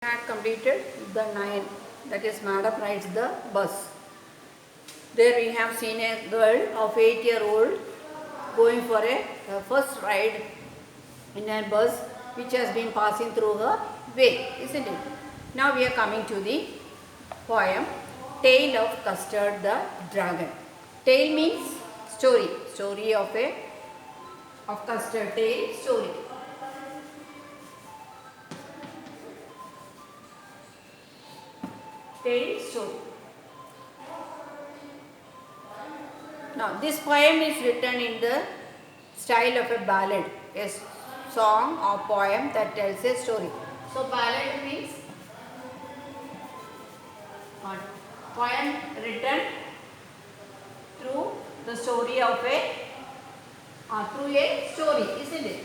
Had completed the 9, that is Madam rides the bus. There we have seen a girl of 8-year-old going for a first ride in a bus which has been passing through her way, isn't it? Now we are coming to the poem Tale of Custard the Dragon. Tale means story, story of custard, tale, story. Tale, story. Now this poem is written in the style of a ballad, a song or poem that tells a story. So ballad means poem written through the story of through a story, isn't it?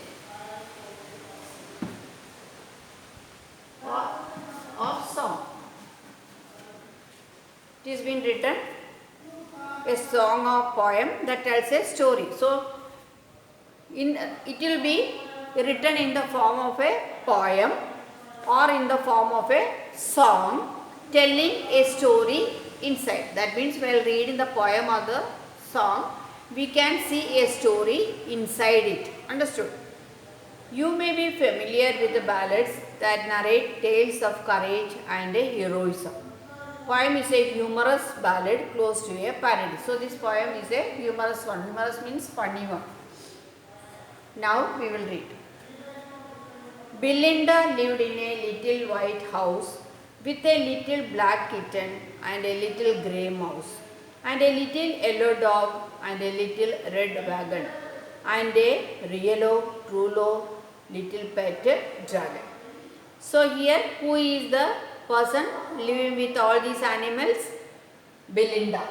Of song. It has been written a song or poem that tells a story. So it will be written in the form of a poem or in the form of a song telling a story inside. That means while reading the poem or the song, we can see a story inside it. Understood? You may be familiar with the ballads that narrate tales of courage and heroism. Poem is a humorous ballad close to a parody. So this poem is a humorous one. Humorous means funny one. Now we will read. Belinda lived in a little white house with a little black kitten and a little grey mouse and a little yellow dog and a little red wagon and a yellow trulo little pet dragon. So here who is the person living with all these animals? Belinda.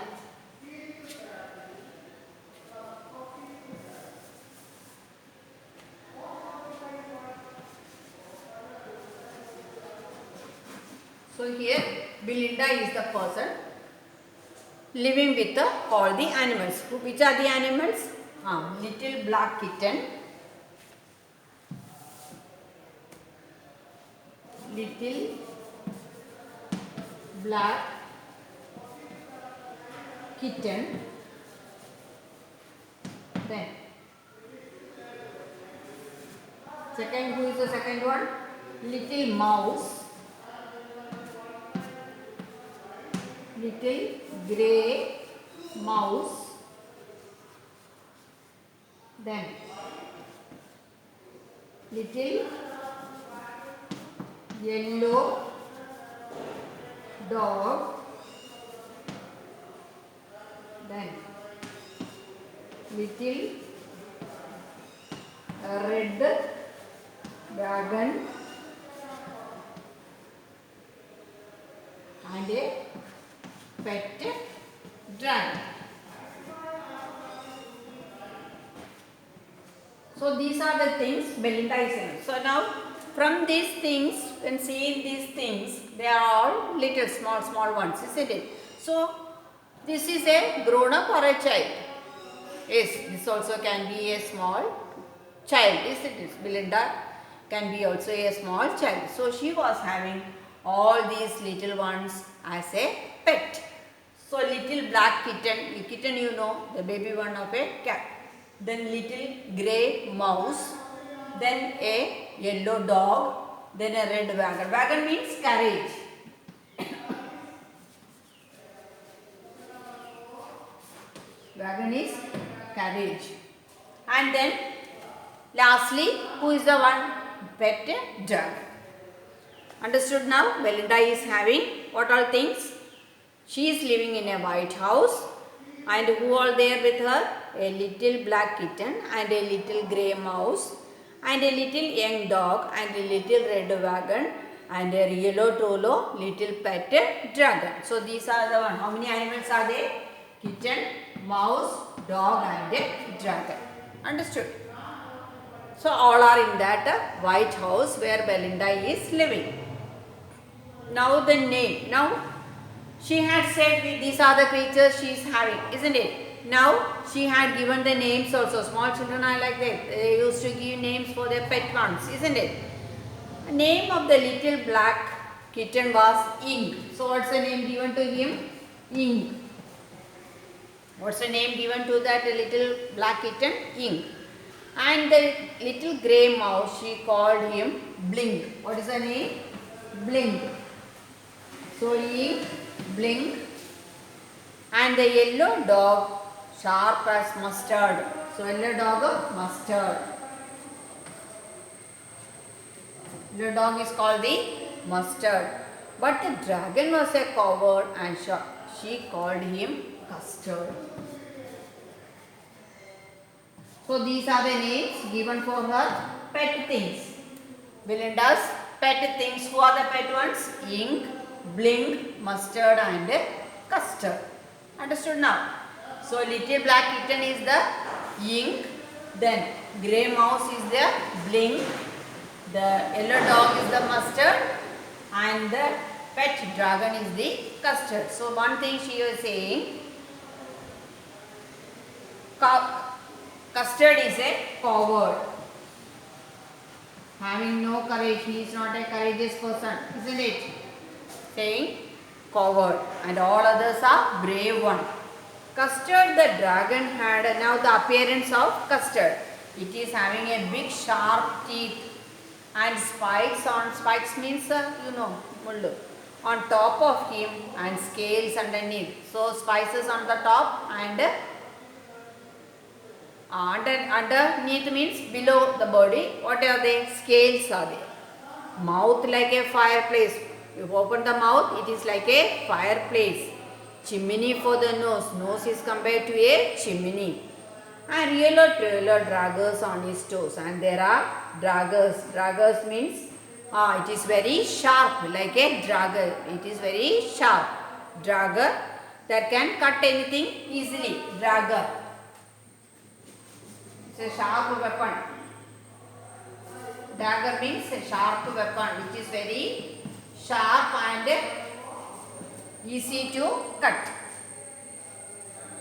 So here Belinda is the person living with all the animals. Which are the animals? Little black kitten, little black kitten, then second, who is the second one? Little mouse, little grey mouse, then little yellow dog, then little red dragon and a pet dragon. So these are the things Belinda is saying. So now from these things, when seeing these things, they are all little small ones, isn't it? So this is a grown up or a child? Yes, this also can be a small child, isn't it? Belinda can be also a small child. So she was having all these little ones as a pet. So little black kitten, kitten you know, the baby one of a cat. Then little grey mouse, then a yellow dog, then a red wagon. Wagon means carriage. Wagon is carriage. And then lastly, who is the one? Pet dragon. Understood now? Belinda is having what all things? She is living in a white house. And who are there with her? A little black kitten and a little grey mouse and a little young dog and a little red wagon and a yellow trollo little pet dragon. So these are the one. How many animals are there? Kitten, mouse, dog and a dragon. Understood? So all are in that white house where Belinda is living. Now the name. Now she had said these are the creatures she is having, isn't it? Now she had given the names also. Small children are like that. They used to give names for their pet ones, isn't it? Name of the little black kitten was Ink. So what's the name given to him? Ink. What's the name given to that little black kitten? Ink. And the little grey mouse, she called him Blink. What is the name? Blink. So Ink, Blink. And the yellow dog, sharp as mustard. So yellow dog, mustard. Yellow dog is called the mustard. But the dragon was a coward and she called him Custard. So these are the names given for her pet things. Belinda's pet things. Who are the pet ones? Ink, Blink, Mustard and Custard. Understood now? So little black kitten is the Ink. Then grey mouse is the Blink. The yellow dog is the Mustard. And the pet dragon is the Custard. So one thing she was saying, Custard is a coward. Having no courage. He is not a courageous person, isn't it? Saying coward. And all others are brave one. Custard the dragon had now the appearance of Custard. It is having a big sharp teeth and spikes on. Spikes means mullu on top of him and scales underneath. So spices on the top and underneath means below the body. What are they? Scales are there. Mouth like a fireplace. You open the mouth, it is like a fireplace. Chimney for the nose. Nose is compared to a chimney. And yellow trailer draggers on his toes. And there are draggers. Draggers means it is very sharp like a dragger. It is very sharp. Dragger that can cut anything easily. Dragger. It's a sharp weapon. Dagger means a sharp weapon which is very sharp and easy to cut.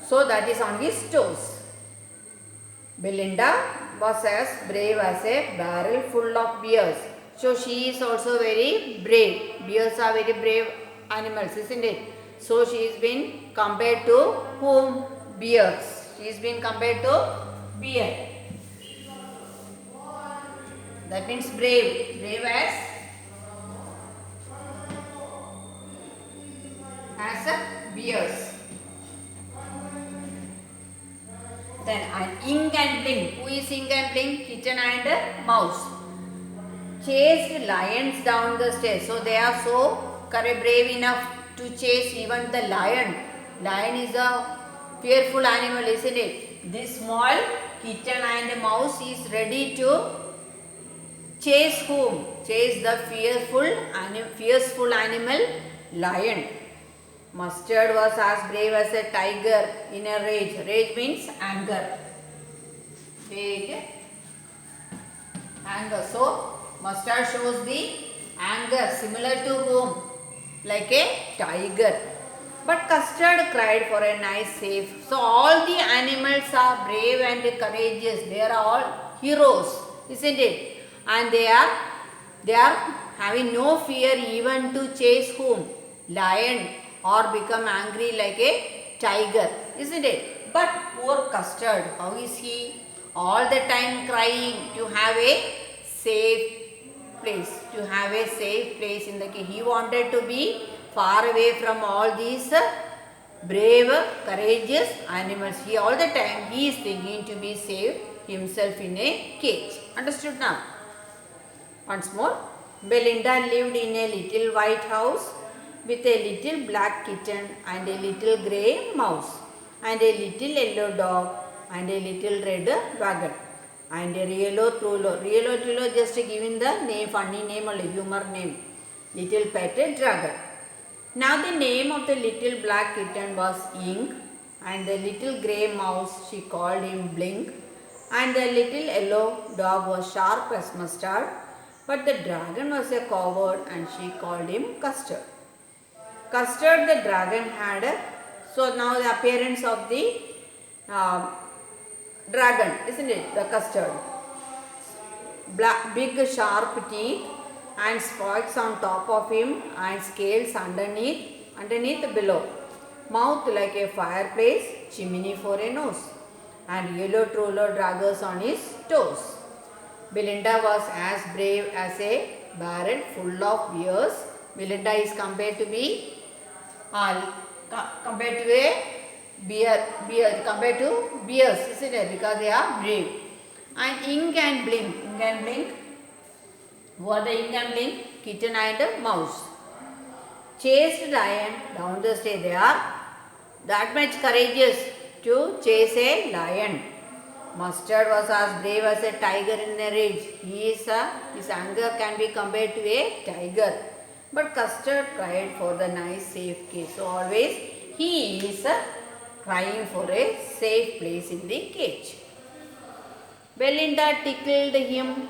So that is on his toes. Belinda was as brave as a barrel full of bears. So she is also very brave. Bears are very brave animals, isn't it? So she is been compared to whom? Bears. She is been compared to bear. That means brave. Brave as a bears. Then Ink and Blink. Who is Ink and Blink? Kitten and mouse. Chased lions down the stairs. So they are so brave enough to chase even the lion. Lion is a fearful animal, isn't it? This small kitten and mouse is ready to chase whom? Chase the fearful animal lion. Mustard was as brave as a tiger in a rage. Rage means anger. Rage, anger. So Mustard shows the anger similar to whom? Like a tiger. But Custard cried for a nice safe. So all the animals are brave and courageous. They are all heroes, isn't it? And they are having no fear even to chase whom? Lion or become angry like a tiger, isn't it? But poor Custard, how is he? All the time crying to have a safe place. To have a safe place in the cave. He wanted to be far away from all these brave, courageous animals. He all the time he is thinking to be safe himself in a cage. Understood now? Once more. Belinda lived in a little white house with a little black kitten and a little grey mouse and a little yellow dog and a little red wagon and a yellow trullo. Yellow trullo just giving the name, funny name or humor name. Little pet dragon. Now the name of the little black kitten was Ink and the little grey mouse she called him Blink and the little yellow dog was sharp as mustard, but the dragon was a coward and she called him Custard. Custard the dragon had so now the appearance of the dragon, isn't it? The Custard. Big sharp teeth and spikes on top of him and scales underneath below. Mouth like a fireplace, chimney for a nose, and yellow roller draggers on his toes. Belinda was as brave as a barrel full of bears. Belinda is compared to be compared to a compared to bears, isn't it? Because they are brave. And ink and blink. What the ink and blink? Kitten and mouse. Chased lion down the stairs. They are that much courageous to chase a lion. Mustard was as brave as a tiger in a rage. His anger can be compared to a tiger. But Custard cried for the nice safe cage. So always he is crying for a safe place in the cage. Belinda tickled him.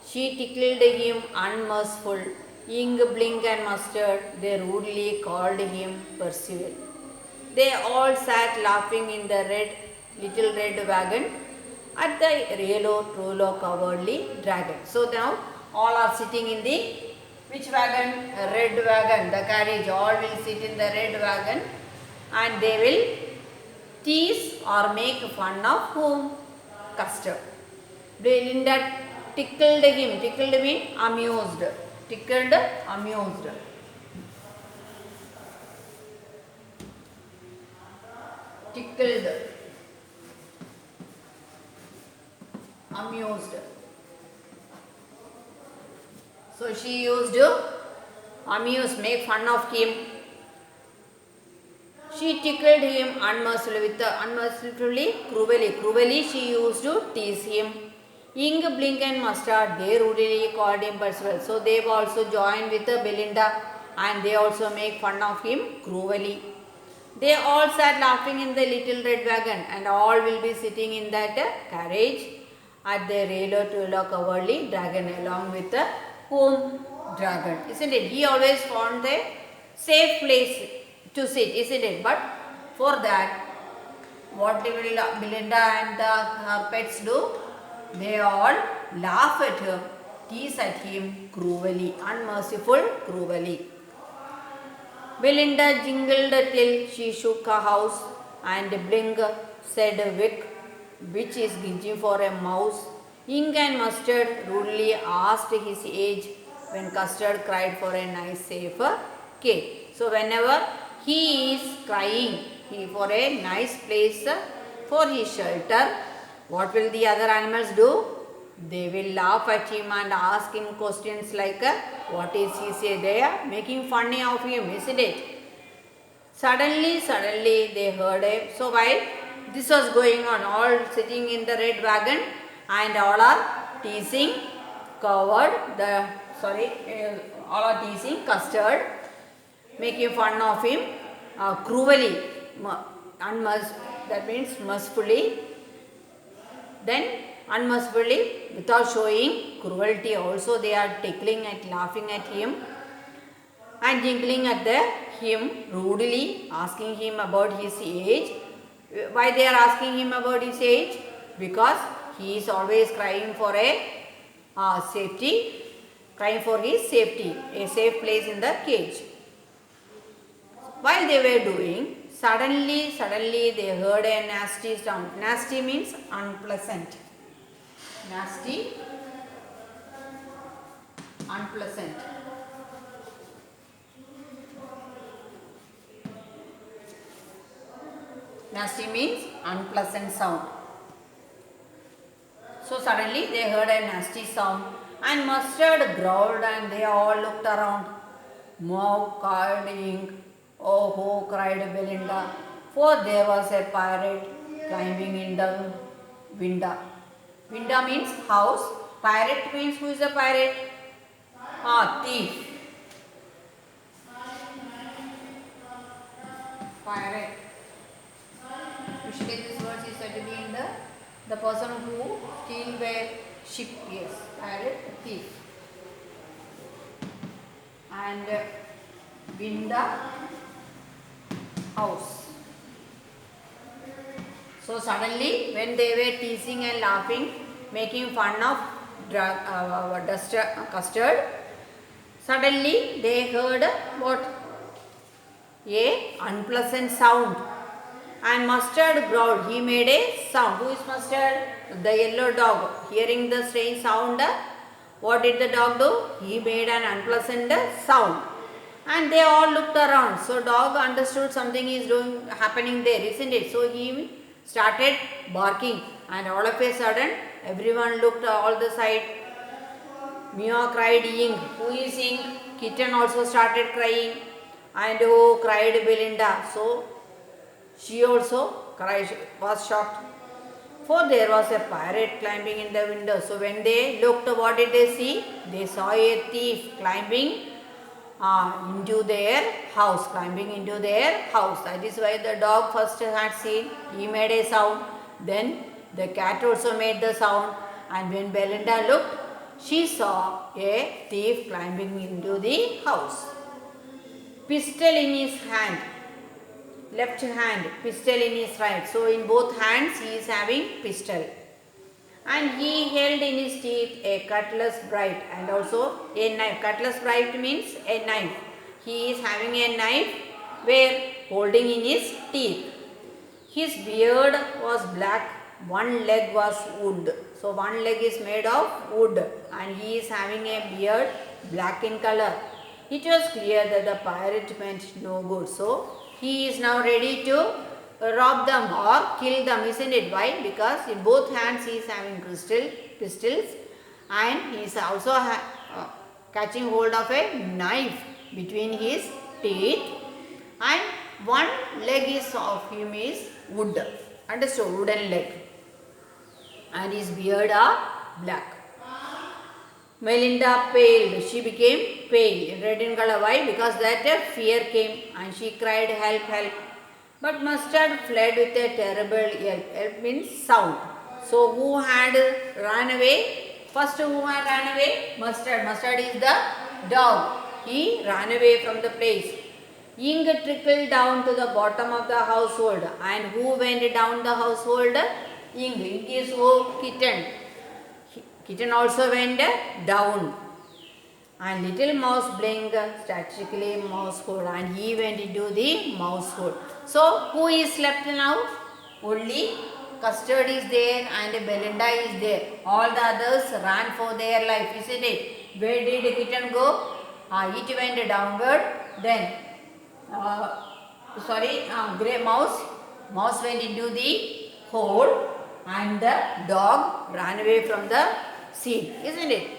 She tickled him unmerciful. Ink, Blink and Mustard, they rudely called him Percival. They all sat laughing in the little red wagon at the yellow trollo cowardly dragon. So now all are sitting in the which wagon? Red wagon, the carriage. All will sit in the red wagon and they will tease or make fun of whom? Custard. Belinda tickled him. Tickled means amused. Tickled, amused. Tickled, amused. So she used to amuse, make fun of him. She tickled him unmercifully, cruelly she used to tease him. Ink, Blink and Mustard, they rudely called him Percival. So they also joined with Belinda and they also make fun of him cruelly. They all sat laughing in the little red wagon and all will be sitting in that carriage at the yellow cowardly dragon along with the home dragon. Isn't it? He always found a safe place to sit, isn't it? But for that, what will Belinda and her pets do? They all laugh at him, tease at him cruelly, unmerciful cruelly. Belinda jingled till she shook her house, and Blink said Wick, which is gidging for a mouse. Ink and Mustard rudely asked his age when Custard cried for a nice safe cage. So whenever he is crying for a nice place for his shelter, what will the other animals do? They will laugh at him and ask him questions like what is he say? They are making funny of him, isn't it? Suddenly they heard so while this was going on, all sitting in the red wagon and all are teasing all are teasing Custard, making fun of him cruelly, that means mercifully. Then unmercifully, without showing cruelty also, they are tickling and laughing at him and jingling at him rudely, asking him about his age. Why they are asking him about his age? Because he is always crying for a safety, crying for his safety, a safe place in the cage. While they were doing, suddenly they heard a nasty sound. Nasty means unpleasant. Nasty, unpleasant. Nasty means unpleasant sound. So suddenly they heard a nasty sound and Mustard growled and they all looked around. Mauve called Ink. Oh ho, cried Belinda, for there was a pirate climbing in the window. Window means house. Pirate means who is a pirate? Thief. Pirate. Usually this word is said to be in the person who steal a ship. Yes, pirate, thief. And window, house. So suddenly when they were teasing and laughing, making fun of Custard, Suddenly they heard what? A unpleasant sound. And Mustard growled. He made a sound. Who is Mustard? The yellow dog. Hearing the strange sound, what did the dog do? He made an unpleasant sound. And they all looked around. So dog understood something is happening there, isn't it? So he started barking. And all of a sudden, everyone looked all the side. Mia cried Ying. Who is Ying? Kitten also started crying. And who cried Belinda. So she also cried, was shocked. For there was a pirate climbing in the window. So when they looked, what did they see? They saw a thief climbing into their house. Climbing into their house. That is why the dog first had seen. He made a sound. Then the cat also made the sound. And when Belinda looked, she saw a thief climbing into the house. Pistol in his hand. Left hand, pistol in his right. So in both hands he is having pistol. And he held in his teeth a cutlass bright and also a knife. Cutlass bright means a knife. He is having a knife where holding in his teeth. His beard was black, one leg was wood. So one leg is made of wood and he is having a beard black in color. It was clear that the pirate meant no good. So he is now ready to rob them or kill them, isn't it? Why? Because in both hands he is having pistols and he is also catching hold of a knife between his teeth and one leg is of him is wood. Understood? Wooden leg. And his beard are black. Melinda paled. She became pale, red in color. Why? Because that fear came and she cried, help, help. But Mustard fled with a terrible yelp. Yelp means sound. So who had run away? First who had run away? Mustard. Mustard is the dog. He ran away from the place. Ying trickled down to the bottom of the household. And who went down the household? Ying. Ying is who? Kitten. Kitten also went down. And little mouse blinked statically mouse hole and he went into the mouse hole. So who is left now? Only Custard is there and Belinda is there. All the others ran for their life, isn't it? Where did Kitten go? It went downward. Then grey mouse went into the hole and the dog ran away from the scene, isn't it?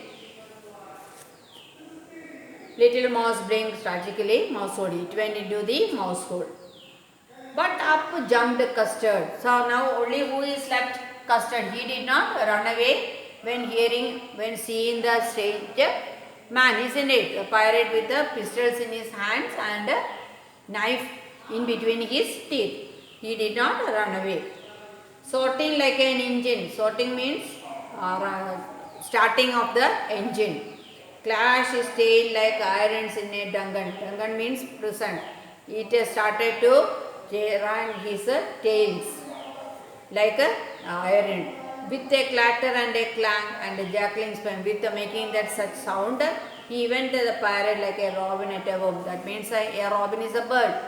Little mouse blinked tragically mouse hole. It went into the mouse hole. But up jumped Custard. So now only who is left? Custard. He did not run away when seeing the strange man, isn't it? A pirate with the pistols in his hands and a knife in between his teeth. He did not run away. Sorting like an engine. Sorting means starting of the engine. Clash his tail like irons in a dungeon. Dungeon means prison. It started to run his tails like iron. With a clatter and a clang and a jackling spine, with making that such sound, he went to the pirate like a robin at a worm. That means a robin is a bird.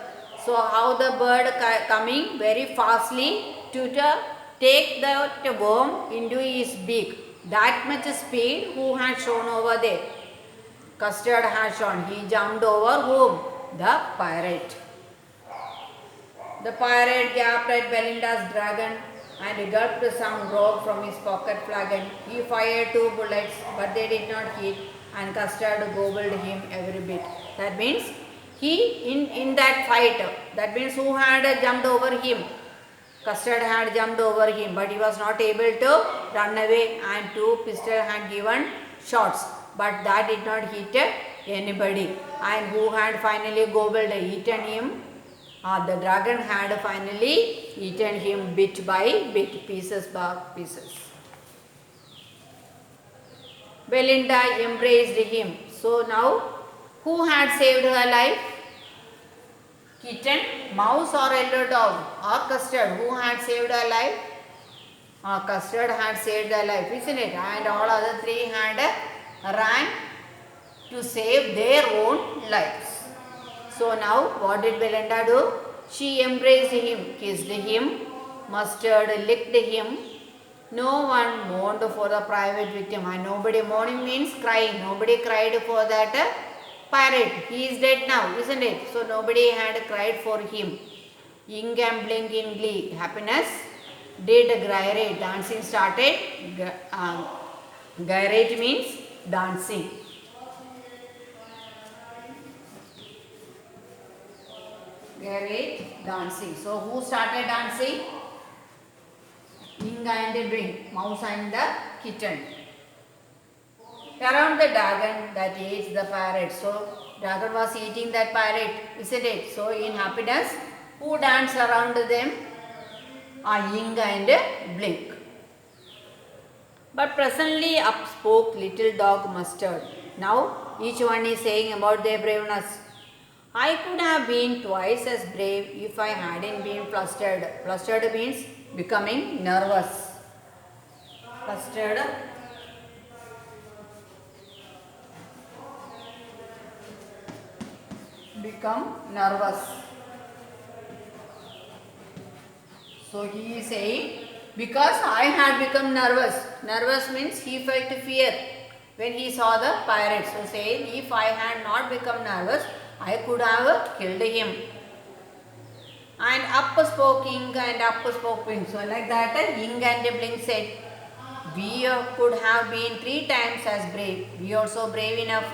So how the bird coming very fastly to take the worm into his beak. That much speed who had shown over there? Custard had shown. He jumped over whom? The pirate. The pirate gaped at Belinda's dragon and gulped some grog from his pocket flagon. He fired 2 bullets, but they did not hit, and Custard gobbled him every bit. That means he in that fight. That means who had jumped over him? Custard had jumped over him, but he was not able to run away, and 2 pistols had given shots, but that did not hit anybody. And who had finally gobbled, eaten him? The dragon had finally eaten him bit by bit, pieces by pieces. Belinda embraced him. So now, who had saved her life? Kitten, mouse or yellow dog or Custard? Who had saved her life? Custard had saved her life, isn't it? And all other 3 had ran to save their own lives. So now what did Belinda do? She embraced him, kissed him, Mustard licked him. No one mourned for the private victim. And nobody, mourning means crying. Nobody cried for that pirate. He is dead now, isn't it? So nobody had cried for him. Ink and blink in glee. Happiness did gyrate. Dancing started. Gyrate means dancing. Gyrate, dancing. So who started dancing? Ink and blink. Mouse and the kitten. Around the dragon that ate the pirate. So dragon was eating that pirate, isn't it? So in happiness, who danced around them? Ink and blink. But presently up spoke little dog Mustard. Now each one is saying about their braveness. I could have been twice as brave if I hadn't been flustered. Flustered means becoming nervous. Flustered. Become nervous. So he is saying, because I had become nervous. Nervous means he felt fear when he saw the pirate. So saying, if I had not become nervous, I could have killed him. And up spoke Ink and up spoke Blink. So like that, Ink and Blink said, we could have been 3 times as brave. We also brave enough.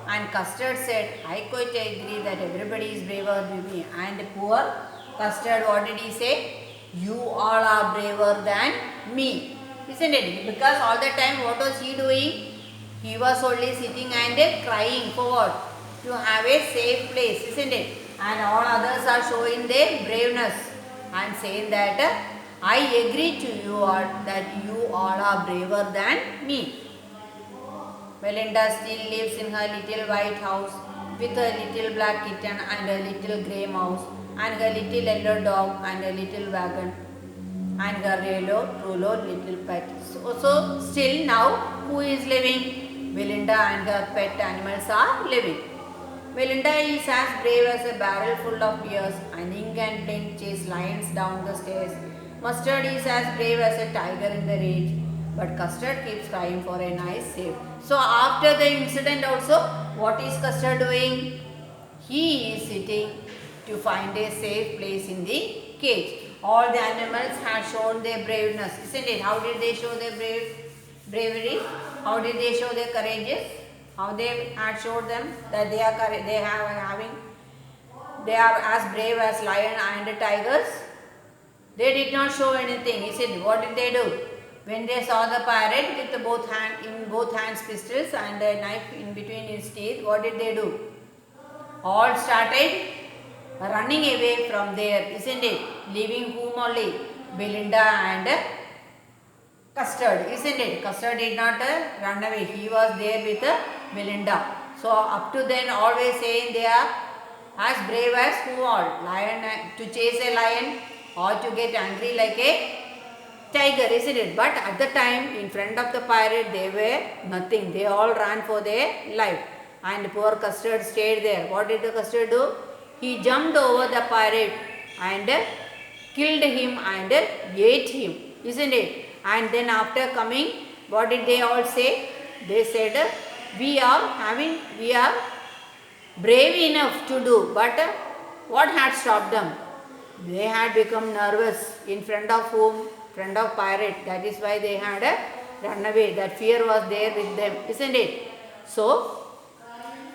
And Custard said, I quite agree that everybody is braver than me. And poor Custard, what did he say? You all are braver than me. Isn't it? Because all the time what was he doing? He was only sitting and crying for what? To have a safe place, isn't it? And all others are showing their braveness and saying that I agree to you all that you all are braver than me. Belinda still lives in her little white house with a little black kitten and a little grey mouse and her little yellow dog and a little wagon and her yellow little pet. So still now who is living? Belinda and her pet animals are living. Belinda is as brave as a barrel full of beers, and Ink and Blink chase lions down the stairs. Mustard is as brave as a tiger in the rage, but Custard keeps crying for a nice save. So after the incident also, what is Custard doing? He is sitting to find a safe place in the cage. All the animals have shown their braveness, isn't it? How did they show their bravery? How did they show their courage? How they had showed them that they are as brave as lion and tigers? They did not show anything. He said, what did they do? When they saw the pirate with both hands pistols and a knife in between his teeth, what did they do? All started running away from there, isn't it? Leaving whom only? Belinda and Custard, isn't it? Custard did not run away. He was there with Belinda. So up to then always saying they are as brave as who all? Lion, to chase a lion or to get angry like a tiger, isn't it? But at the time in front of the pirate they were nothing. They all ran for their life. And poor Custard stayed there. What did the Custard do? He jumped over the pirate and killed him and ate him, isn't it? And then after coming, what did they all say? They said, we are brave enough to do, but what had stopped them? They had become nervous in front of whom? Front of pirate. That is why they had run away. That fear was there with them, isn't it? So,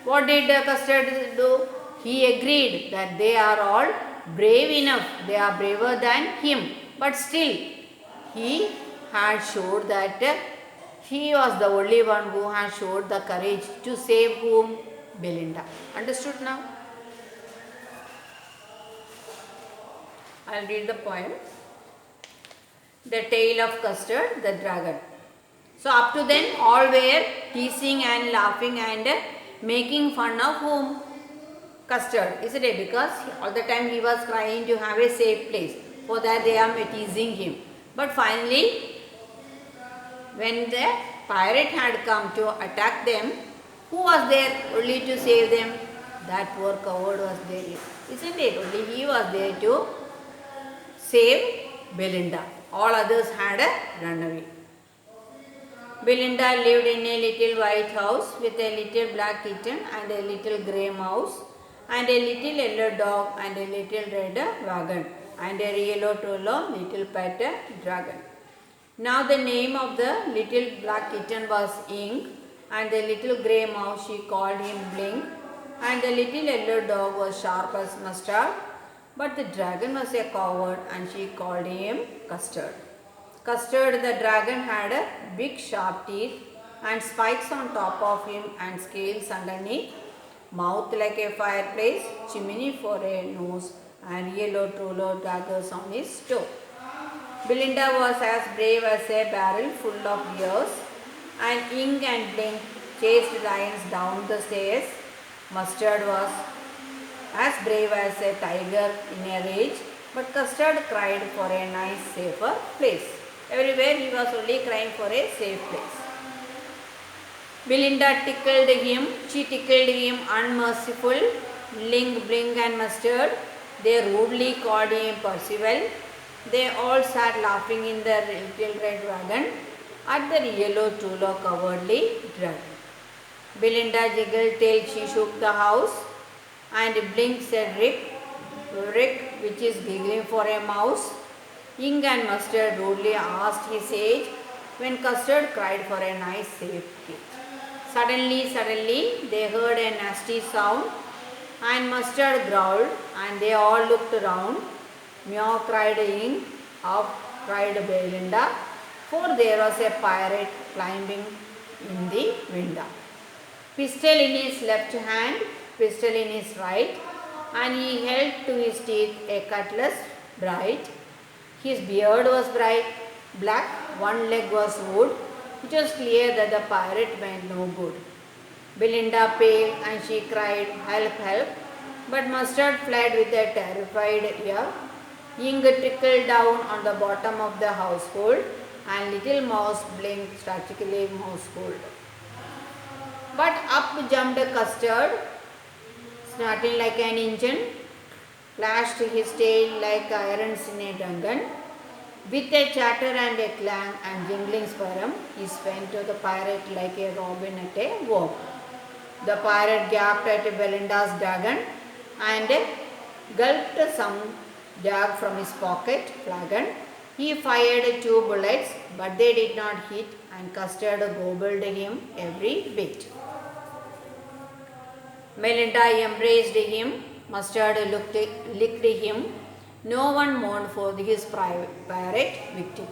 what did Custard do? He agreed that they are all brave enough. They are braver than him. But still, he had showed that he was the only one who had showed the courage to save whom? Belinda. Understood now? I will read the poem. The Tale of Custard the Dragon. So up to then all were teasing and laughing and making fun of whom? Custard, isn't it? Because all the time he was crying to have a safe place. For that they are teasing him. But finally, when the pirate had come to attack them, Who was there only to save them? That poor coward was there, isn't it? Only he was there to save Belinda. All others had run away. Belinda lived in a little white house with a little black kitten and a little grey mouse and a little yellow dog and a little red wagon and a yellow little pet dragon. Now the name of the little black kitten was Ink, and the little grey mouse she called him Blink, and the little yellow dog was sharp as mustard, but the dragon was a coward and she called him Custard. Custard the dragon had a big sharp teeth and spikes on top of him and scales underneath, mouth like a fireplace, chimney for a nose, and yellow daggers on his toe. Belinda was as brave as a barrel full of bears, and Ink and Blink chased lions down the stairs. Mustard was as brave as a tiger in a rage, but Custard cried for a nice, safer place. Everywhere he was only crying for a safe place. Belinda tickled him, she tickled him unmerciful. Blink, Blink and Mustard, they rudely called him Percival. They all sat laughing in the little red wagon at the yellow cowardly dragon. Belinda jiggled till she shook the house, and Blink said, Rick, which is giggling for a mouse. Ink and Mustard rudely asked his age, when Custard cried for a nice safe cage. Suddenly, they heard a nasty sound, and Mustard growled, and they all looked around. Meow, cried Ink. Up, cried Belinda, for there was a pirate climbing in the window. Pistol in his left hand, pistol in his right, and he held to his teeth a cutlass bright. His beard was bright black, one leg was wood. It was clear that the pirate meant no good. Belinda paled and she cried, help, help, but Mustard fled with a terrified ear. Ink trickled down on the bottom of the household, and little mouse blinked strategically mousehole. But up jumped Custard, snorting like an engine, flashed his tail like irons in a dungeon. With a chatter and a clang and jingling spurum, he went to the pirate like a robin at a worm. The pirate gaped at Belinda's dragon and gulped some jag from his pocket flagon. He fired 2 bullets, but they did not hit, and Custard gobbled him every bit. Belinda embraced him, Mustard licked him. No one mourned for his pirate victim.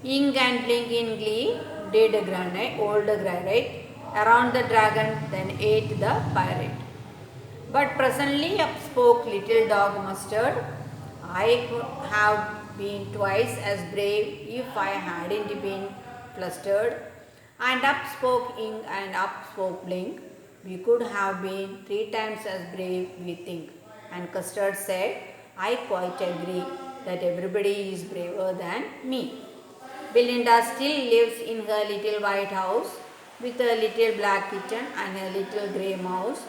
Ink and Blink in glee did old granite around the dragon, then ate the pirate. But presently up spoke little dog Mustard. I could have been twice as brave if I hadn't been flustered. And up spoke Ink and up spoke Blink. We could have been 3 times as brave, we think. And Custard said, I quite agree that everybody is braver than me. Belinda still lives in her little white house with a little black kitten and a little grey mouse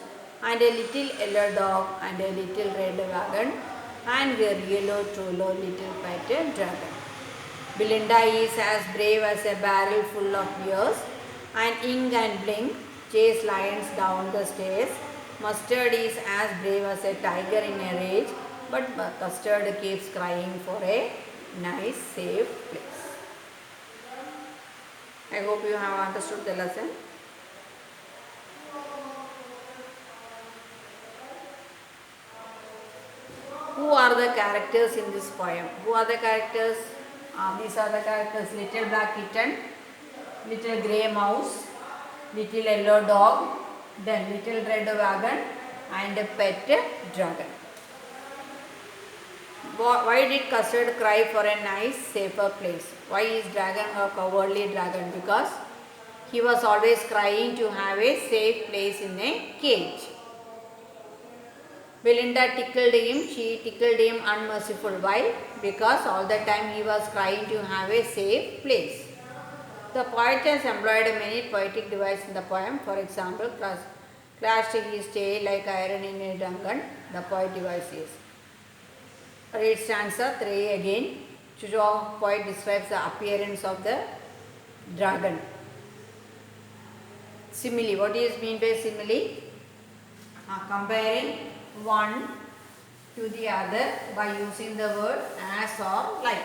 and a little yellow dog and a little red wagon and a yellow little pet dragon. Belinda is as brave as a barrel full of beers, and Ink and Blink chase lions down the stairs. Mustard is as brave as a tiger in a rage, but Custard keeps crying for a nice, safe place. I hope you have understood the lesson. Who are the characters in this poem? Who are the characters? These are the characters: little black kitten, little grey mouse, little yellow dog, then little red wagon and a pet dragon. Why did Custard cry for a nice, safer place? Why is dragon a cowardly dragon? Because he was always crying to have a safe place in a cage. Belinda tickled him, she tickled him unmerciful. Why? Because all the time he was crying to have a safe place. The poet has employed many poetic devices in the poem. For example, clashed his tail like iron in a dungeon. The poet devices. Read stanza 3 again. Chujo poet describes the appearance of the dragon. Simile. What is mean by simile? Comparing one to the other by using the word as or like.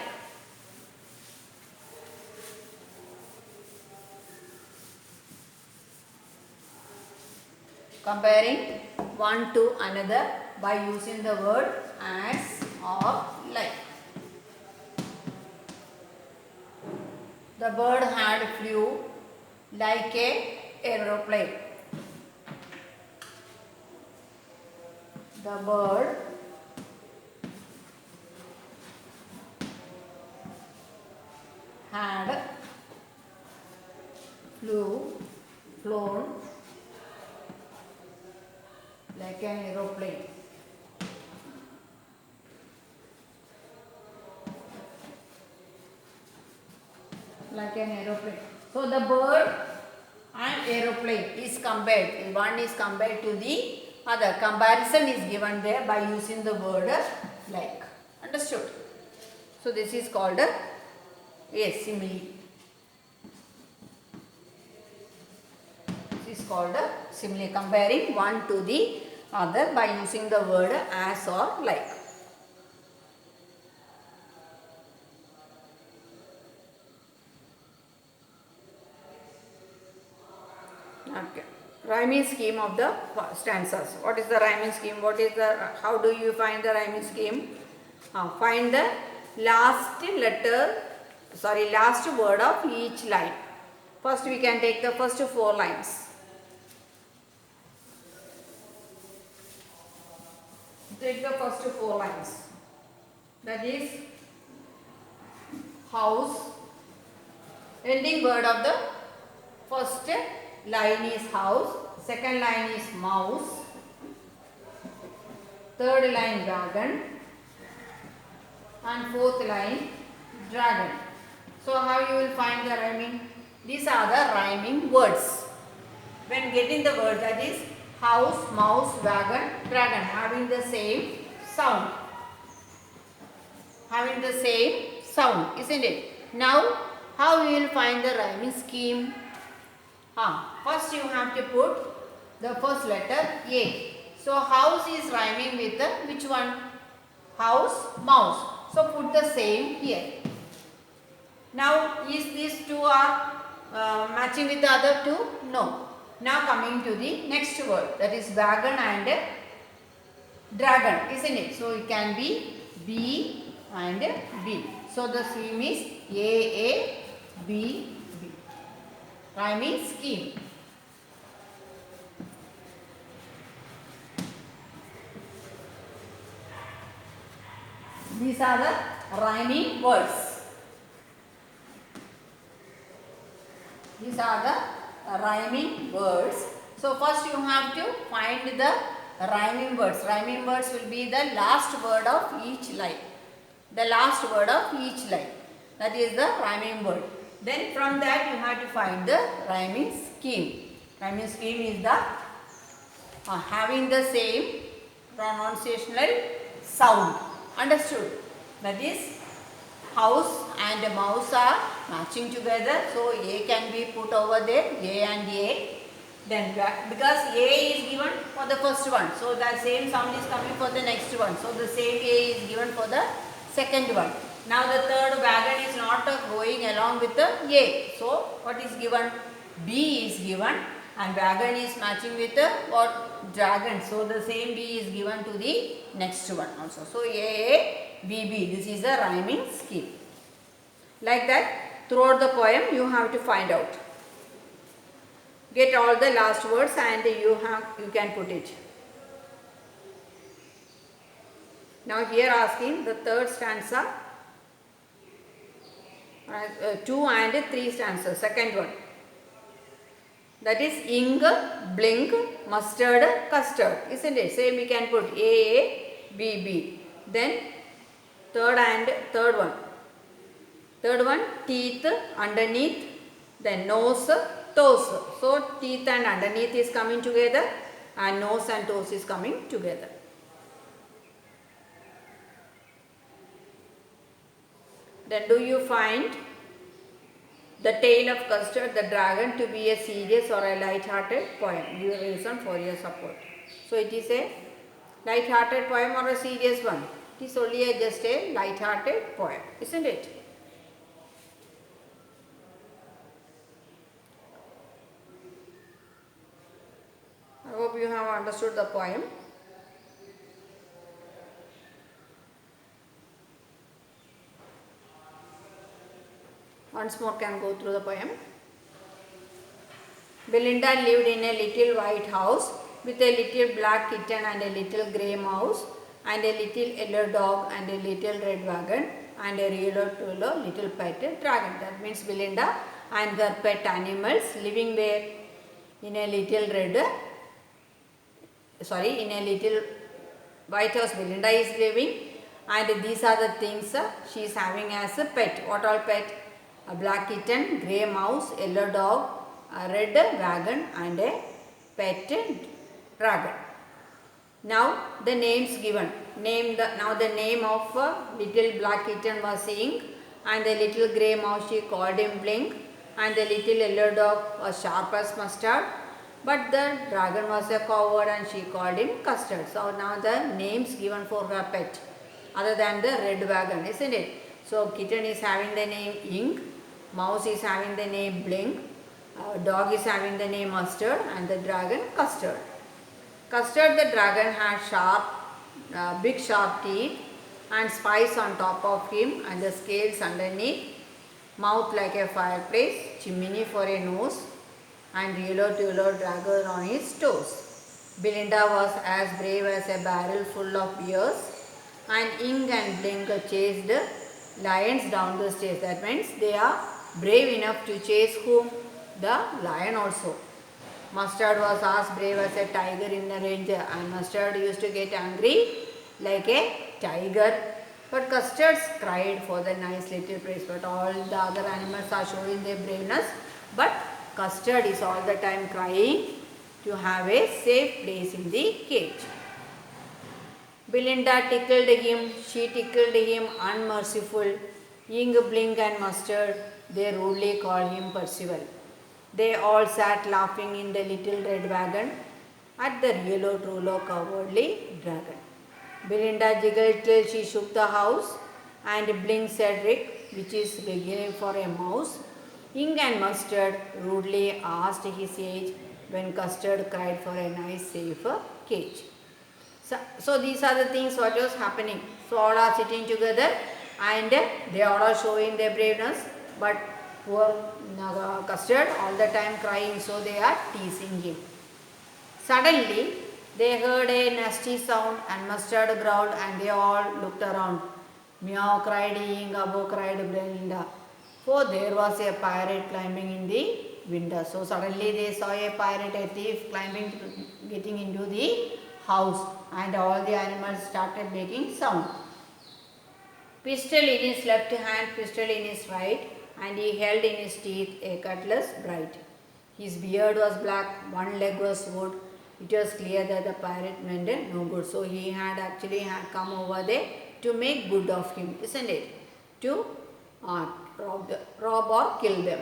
Comparing one to another by using the word as or like. The bird had flew like a aeroplane. The bird had flown like an aeroplane. Like an aeroplane. So the bird and aeroplane is compared. One is compared to the other. Comparison is given there by using the word like. Understood? So this is called a simile. This is called a simile. Comparing one to the other by using the word as or like. Okay. Rhyming scheme of the stanzas. What is the rhyming scheme? How do you find the rhyming scheme? Find the last word of each line. First we can take the first 4 lines. Take the first 4 lines. That is house. Ending word of the first line is house. Second line is mouse. Third line dragon. And fourth line dragon. So how you will find the rhyming? These are the rhyming words. When getting the word, that is house, mouse, wagon, dragon, having the same sound. Having the same sound, isn't it? Now, how you will find the rhyming scheme? First you have to put the first letter A. So house is rhyming with the which one? House, mouse. So put the same here. Now is these two are matching with the other two? No. Now coming to the next word, that is wagon and dragon, isn't it? So it can be B and B. So the scheme is A, B, B. Rhyming scheme. These are the rhyming words. These are the rhyming words. So first you have to find the rhyming words. Rhyming words will be the last word of each line. The last word of each line. That is the rhyming word. Then from that you have to find the rhyming scheme. Rhyming scheme is the having the same pronunciational sound. Understood? That is house and mouse are matching together. So A can be put over there. A and A. Then because A is given for the first one. So the same sound is coming for the next one. So the same A is given for the second one. Now the third wagon is not going along with the A. So what is given? B is given. And wagon is matching with the what? Dragon. So the same B is given to the next one also. So A, B, B. This is a rhyming scheme. Like that, throughout the poem you have to find out. Get all the last words and you can put it. Now here asking the third stanza. 2 and 3 stanzas. Second one. That is ink, blink, mustard, custard. Isn't it? Same we can put A, B, B. Then third one. Third one, teeth, underneath, then nose, toes. So teeth and underneath is coming together and nose and toes is coming together. Then do you find the Tale of Custard the Dragon to be a serious or a light-hearted poem? Give a reason for your support. So it is a light-hearted poem or a serious one? It is only just a light-hearted poem, isn't it? I hope you have understood the poem. Once more can go through the poem. Belinda lived in a little white house with a little black kitten and a little grey mouse and a little yellow dog and a little red wagon and a yellow little pet dragon. That means Belinda and her pet animals living there in a little in a little white house. Belinda is living, and these are the things she is having as a pet. What all pet? A black kitten, grey mouse, yellow dog, a red wagon and a pet dragon. Now the names given. Now the name of little black kitten was Ink, and the little grey mouse she called him Blink, and the little yellow dog was Sharp as Mustard, but the dragon was a coward and she called him Custard. So now the names given for her pet other than the red wagon, isn't it? So kitten is having the name Ink, mouse is having the name Blink, dog is having the name Mustard, and the dragon Custard. Custard the dragon had big sharp teeth and spikes on top of him and the scales underneath, mouth like a fireplace, chimney for a nose, and yellow dragon on his toes. Belinda was as brave as a barrel full of beers, and Ink and Blink chased lions down the stairs. That means they are brave enough to chase whom? The lion also. Mustard was as brave as a tiger in the range, and Mustard used to get angry like a tiger. But Custard cried for the nice little place. But all the other animals are showing their braveness, but Custard is all the time crying to have a safe place in the cage. Belinda tickled him, she tickled him unmerciful. Ink, Blink and Mustard, they rudely called him Percival. They all sat laughing in the little red wagon at the yellow cowardly dragon. Belinda giggled till she shook the house, and Blink said Rick, which is beginning for a mouse. Ink and Mustard rudely asked his age when Custard cried for a nice safe cage. So these are the things what was happening. So all are sitting together and they all are showing their braveness, but poor Custard all the time crying, so they are teasing him. Suddenly they heard a nasty sound and Mustard growled and they all looked around. Meow cried Ink, Abo cried Belinda, for there was a pirate climbing in the window. So suddenly they saw a pirate, a thief climbing, getting into the house, and all the animals started making sound. Pistol in his left hand, pistol in his right, and he held in his teeth a cutlass bright. His beard was black, one leg was wood. It was clear that the pirate meant no good. So he had actually come over there to make good of him, isn't it? To rob or kill them.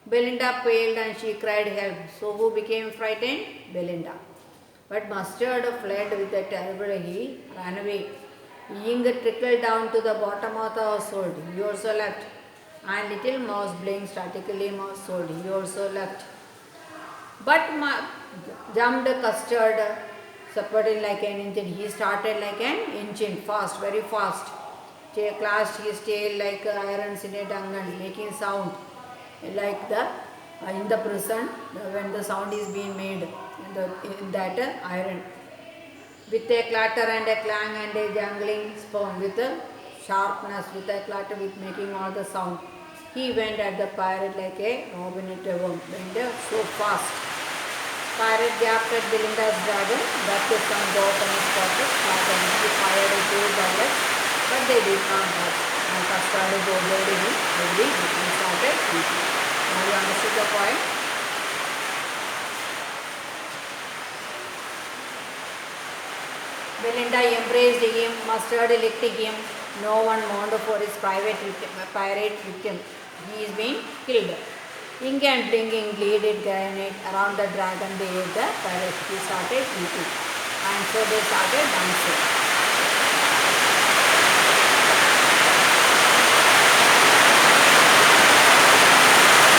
Belinda paled and she cried help. So who became frightened? Belinda. But Mustard fled with a terrible he ran away. Ink trickled down to the bottom of the household. He also left. And little mouse Blink statically household. He also left. But jumped Custard, supporting like an engine. He started like an engine, fast, very fast. Clashed his tail like irons in a dungeon, making sound like the in the prison when the sound is being made in that iron. With a clatter and a clang and a jangling spoon, with a sharpness, with a clatter, with making all the sound. He went at the pirate like a robin at a worm, went so fast. Pirate gasped at Belinda's dragon, that took some dog on his pocket, and he fired a few bullets, but they did not hurt. And Custard obeyed him, every and started eating. Now you understood the point? Belinda embraced him, mustard licked him. No one mourned for his pirate victim. He is being killed. Ink and blinking glided granite around the dragon. They ate the pirate. He started eating. And so they started dancing.